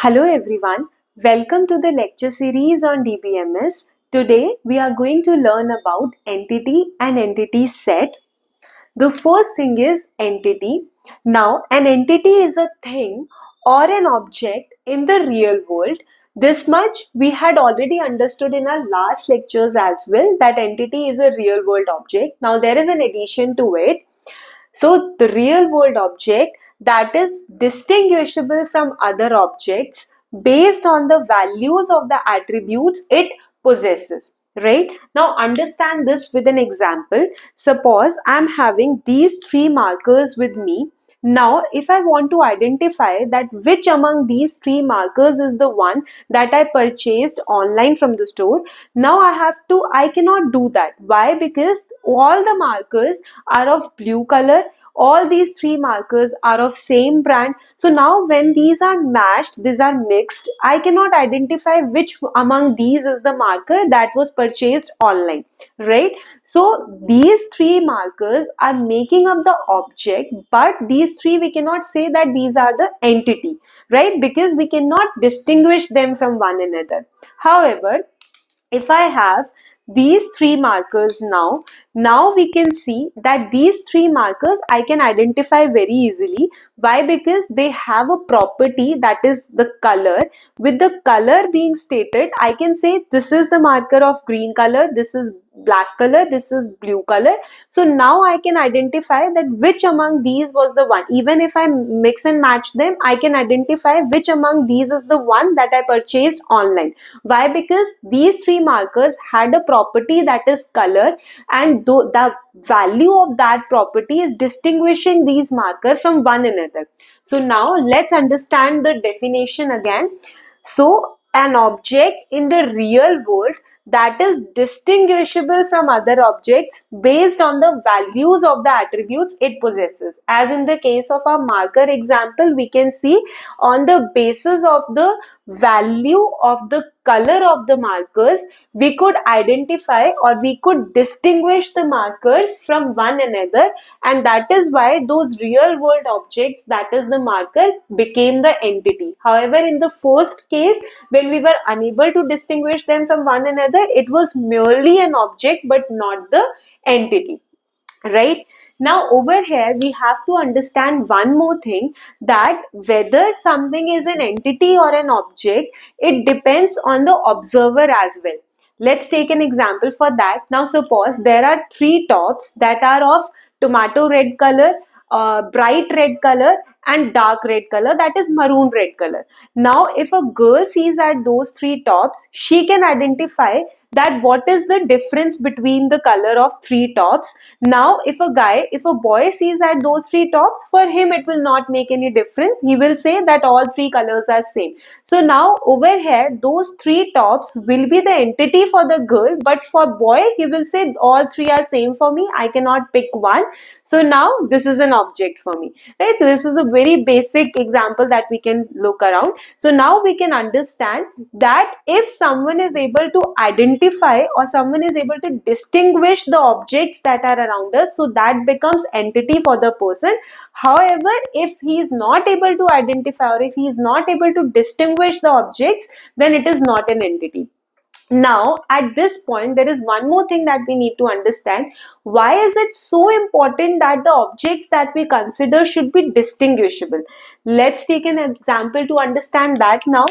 Hello everyone, welcome to the lecture series on DBMS. Today we are going to learn about entity and entity set. The first thing is entity. Now, an entity is a thing or an object in the real world. This much we had already understood in our last lectures as well, that entity is a real world object. Now, there is an addition to it. So the real world object that is distinguishable from other objects based on the values of the attributes it possesses. Right? Now understand this with an example. Suppose I'm having these three markers with me. Now, if I want to identify that which among these three markers is the one that I purchased online from the store, now I cannot do that. Why? Because all the markers are of blue color, all these three markers are of same brand. So now when these are matched, these are mixed, I cannot identify which among these is the marker that was purchased online, right? So these three markers are making up the object, but these three we cannot say that these are the entity, right? Because we cannot distinguish them from one another. However, if I have these three markers now we can see that these three markers I can identify very easily. Why? Because they have a property, that is the color. With the color being stated, I can say this is the marker of green color, this is black color, this is blue color. So now I can identify that which among these was the one. Even if I mix and match them, I can identify which among these is the one that I purchased online. Why? Because these three markers had a property, that is color, and the value of that property is distinguishing these markers from one another. So now let's understand the definition again. So an object in the real world that is distinguishable from other objects based on the values of the attributes it possesses. As in the case of our marker example, we can see on the basis of the value of the color of the markers, we could identify or we could distinguish the markers from one another, and that is why those real world objects, that is the marker, became the entity. However, in the first case, when we were unable to distinguish them from one another, it was merely an object but not the entity, right? Now over here we have to understand one more thing, that whether something is an entity or an object, it depends on the observer as well. Let's take an example for that. Now suppose there are three tops that are of tomato red color, bright red color and dark red color, that is maroon red color. Now if a girl sees at those three tops, she can identify that what is the difference between the color of three tops. Now if a boy sees at those three tops, for him it will not make any difference. He will say that all three colors are same. So now over here those three tops will be the entity for the girl, but for boy he will say all three are same for me, I cannot pick one. So now this is an object for me, right? So this is a very basic example that we can look around. So now we can understand that if someone is able to identify or someone is able to distinguish the objects that are around us, so that becomes entity for the person. However, if he is not able to identify or if he is not able to distinguish the objects, then it is not an entity. Now, at this point, there is one more thing that we need to understand. Why is it so important that the objects that we consider should be distinguishable? Let's take an example to understand that now.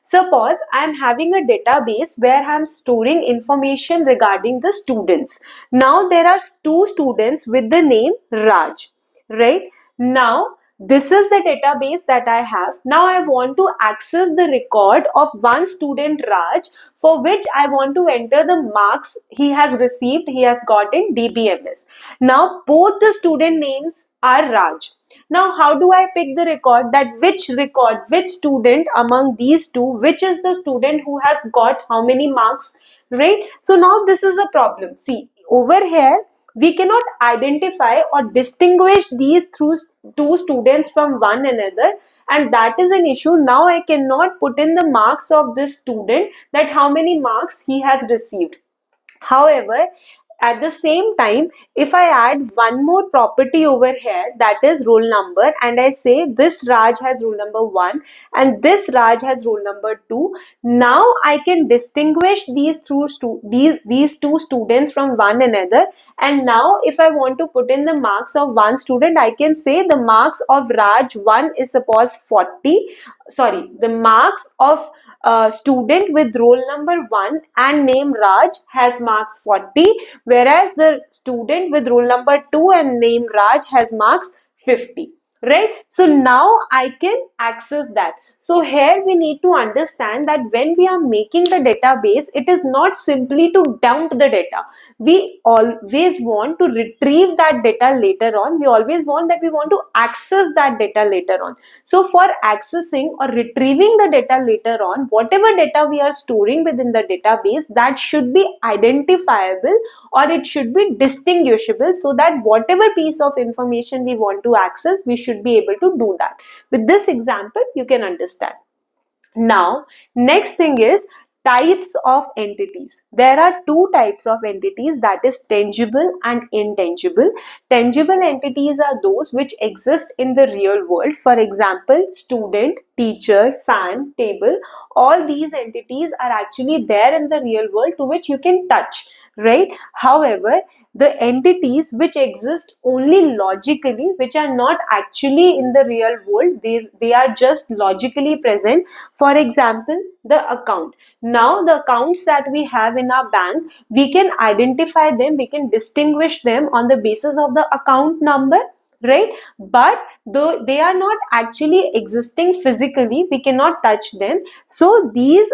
Suppose I am having a database where I am storing information regarding the students. Now, there are two students with the name Raj, right? Now, this is the database that I have. Now I want to access the record of one student Raj, for which I want to enter the marks he has received, he has got in DBMS. Now both the student names are Raj. Now how do I pick the record, that which student among these two, which is the student who has got how many marks, right? So now this is a problem. See, over here we cannot identify or distinguish these two students from one another, and that is an issue. Now I cannot put in the marks of this student, that how many marks he has received. However, at the same time, if I add one more property over here, that is roll number, and I say this Raj has roll number 1 and this Raj has roll number 2, now I can distinguish these two students from one another. And now if I want to put in the marks of one student, I can say the marks of Raj 1 is suppose 40. Sorry, the marks of student with roll number 1 and name Raj has marks 40, whereas the student with roll number 2 and name Raj has marks 50. Right? So now I can access that. So here we need to understand that when we are making the database, it is not simply to dump the data. We always want to retrieve that data later on. We always want to access that data later on. So for accessing or retrieving the data later on, whatever data we are storing within the database, that should be identifiable or it should be distinguishable, so that whatever piece of information we want to access, we should be able to do that. With this example, you can understand. Now, next thing is types of entities. There are two types of entities, that is tangible and intangible. Tangible entities are those which exist in the real world. For example, student, teacher, fan, table. All these entities are actually there in the real world to which you can touch. Right? However, the entities which exist only logically, which are not actually in the real world, they are just logically present. For example, the account. Now the accounts that we have in our bank, we can identify them, we can distinguish them on the basis of the account number, right? But though they are not actually existing physically, we cannot touch them. So these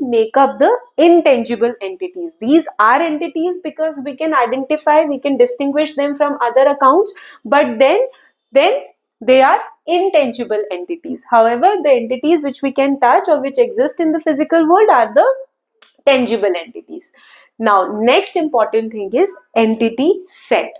make up the intangible entities. These are entities because we can identify, we can distinguish them from other accounts, but then they are intangible entities. However, the entities which we can touch or which exist in the physical world are the tangible entities. Now, next important thing is entity set.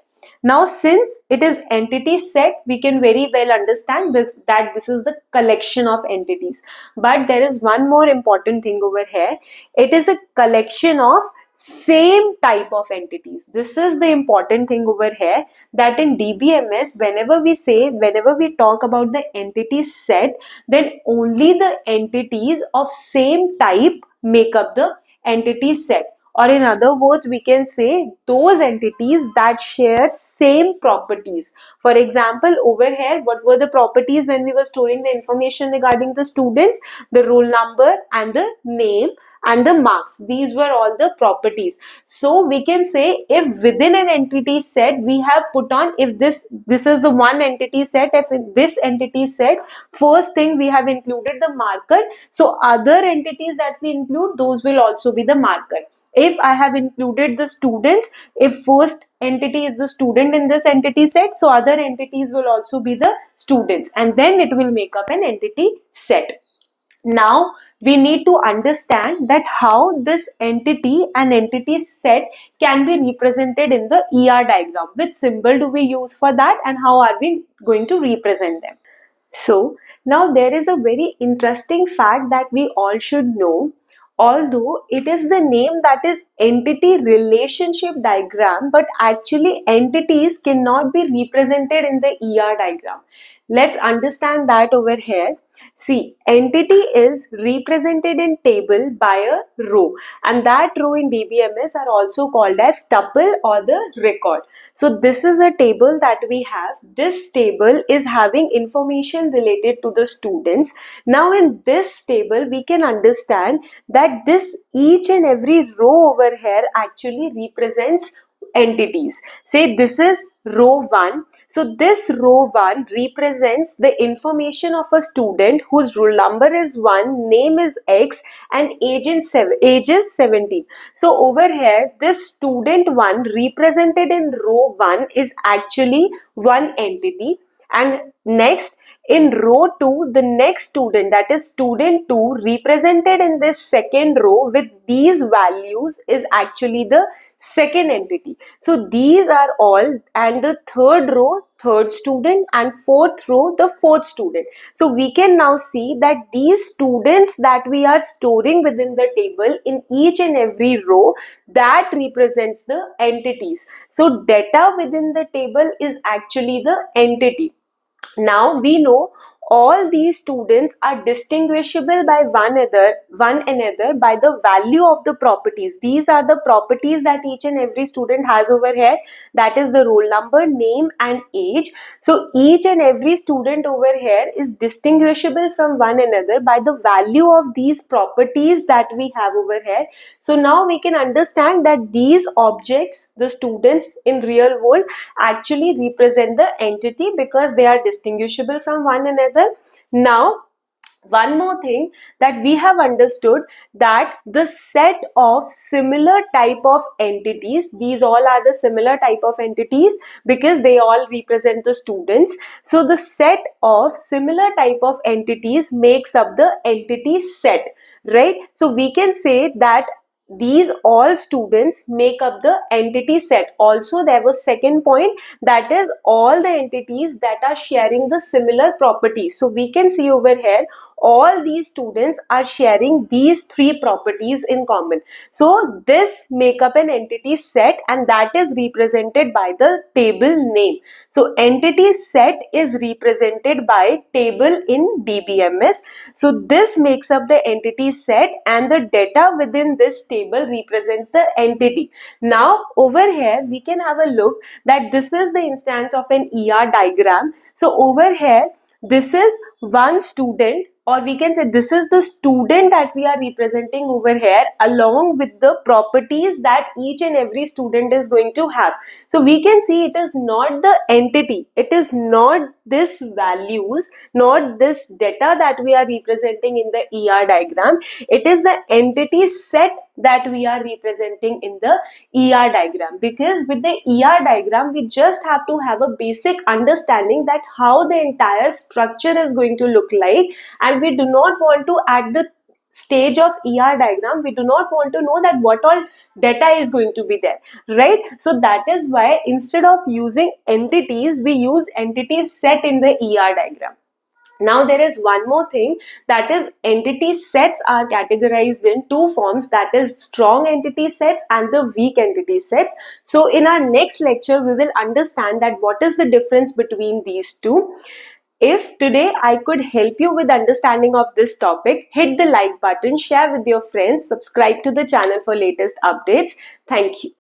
Now, since it is entity set, we can very well understand that this is the collection of entities. But there is one more important thing over here. It is a collection of same type of entities. This is the important thing over here, that in DBMS, whenever we talk about the entity set, then only the entities of same type make up the entity set. Or in other words, we can say those entities that share same properties. For example, over here, what were the properties when we were storing the information regarding the students? The roll number and the name and the marks. These were all the properties. So we can say if within an entity set we have put on, if this is the one entity set, if in this entity set, first thing we have included the marker, so other entities that we include, those will also be the marker. If I have included the students, if first entity is the student in this entity set, so other entities will also be the students, and then it will make up an entity set. Now we need to understand that how this entity and entity set can be represented in the ER diagram. Which symbol do we use for that, and how are we going to represent them? So now there is a very interesting fact that we all should know. Although it is the name that is entity relationship diagram, but actually entities cannot be represented in the ER diagram. Let's understand that over here. See, entity is represented in table by a row, and that row in DBMS are also called as tuple or the record. So this is a table that we have. This table is having information related to the students. Now in this table, we can understand that this each and every row over here actually represents entities. Say this is row 1. So this row 1 represents the information of a student whose roll number is 1, name is X, and age is 17. So over here, this student 1 represented in row 1 is actually one entity, and Next, in row 2, the next student, that is student 2, represented in this second row with these values is actually the second entity. So these are all, and the third row, third student, and fourth row, the fourth student. So we can now see that these students that we are storing within the table in each and every row, that represents the entities. So data within the table is actually the entity. Now we know all these students are distinguishable by one another by the value of the properties. These are the properties that each and every student has over here. That is the roll number, name, and age. So each and every student over here is distinguishable from one another by the value of these properties that we have over here. So now we can understand that these objects, the students in real world, actually represent the entity because they are distinguishable from one another. Now, one more thing that we have understood, that the set of similar type of entities, these all are the similar type of entities because they all represent the students. So the set of similar type of entities makes up the entity set, right? So we can say that these all students make up the entity set. Also, there was second point, that is all the entities that are sharing the similar properties. So we can see over here all these students are sharing these three properties in common. So this make up an entity set, and that is represented by the table name. So entity set is represented by table in DBMS. So this makes up the entity set, and the data within this table represents the entity. Now over here we can have a look that this is the instance of an ER diagram. So over here this is one student, or we can say this is the student that we are representing over here, along with the properties that each and every student is going to have. So we can see it is not the entity, it is not this values, not this data that we are representing in the ER diagram. It is the entity set that we are representing in the ER diagram, because with the ER diagram we just have to have a basic understanding that how the entire structure is going to look like, and we do not want to, at the stage of ER diagram, we do not want to know that what all data is going to be there, right? So that is why instead of using entities, we use entities set in the ER diagram. Now there is one more thing, that is entity sets are categorized in two forms, that is strong entity sets and the weak entity sets. So in our next lecture we will understand that what is the difference between these two. If today I could help you with understanding of this topic, hit the like button, share with your friends, subscribe to the channel for latest updates. Thank you.